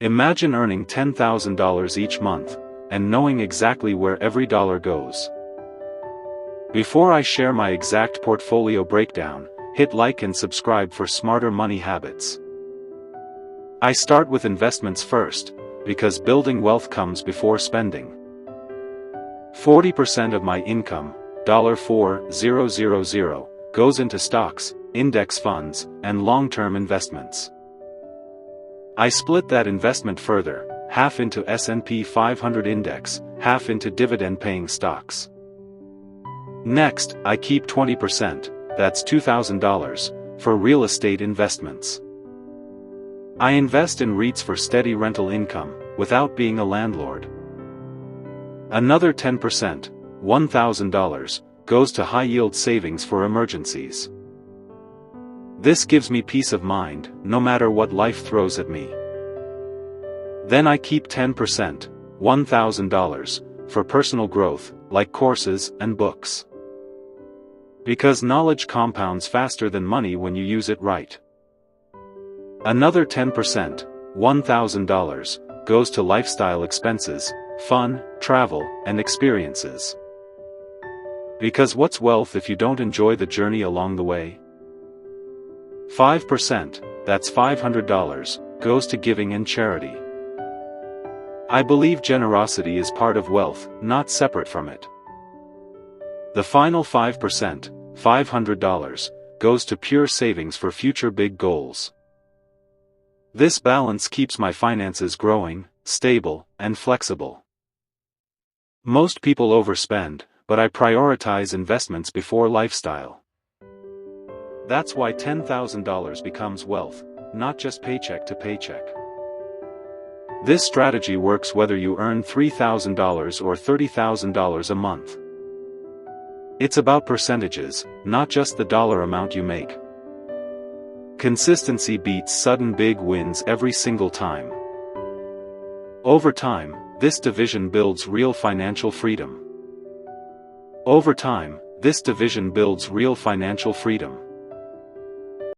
Imagine earning $10,000 each month, and knowing exactly where every dollar goes. Before I share my exact portfolio breakdown, hit like and subscribe for smarter money habits. I start with investments first, because building wealth comes before spending. 40% of my income, $4,000, goes into stocks, index funds, and long-term investments. I split that investment further, half into S&P 500 index, half into dividend-paying stocks. Next, I keep 20%, that's $2,000, for real estate investments. I invest in REITs for steady rental income, without being a landlord. Another 10%, $1,000, goes to high-yield savings for emergencies. This gives me peace of mind, no matter what life throws at me. Then I keep 10%, $1,000, for personal growth, like courses and books. Because knowledge compounds faster than money when you use it right. Another 10%, $1,000, goes to lifestyle expenses, fun, travel, and experiences. Because what's wealth if you don't enjoy the journey along the way? 5%, that's $500, goes to giving and charity. I believe generosity is part of wealth, not separate from it. The final 5%, $500, goes to pure savings for future big goals. This balance keeps my finances growing, stable, and flexible. Most people overspend, but I prioritize investments before lifestyle. That's why $10,000 becomes wealth, not just paycheck to paycheck. This strategy works whether you earn $3,000 or $30,000 a month. It's about percentages, not just the dollar amount you make. Consistency beats sudden big wins every single time. Over time, this division builds real financial freedom. Over time, this division builds real financial freedom.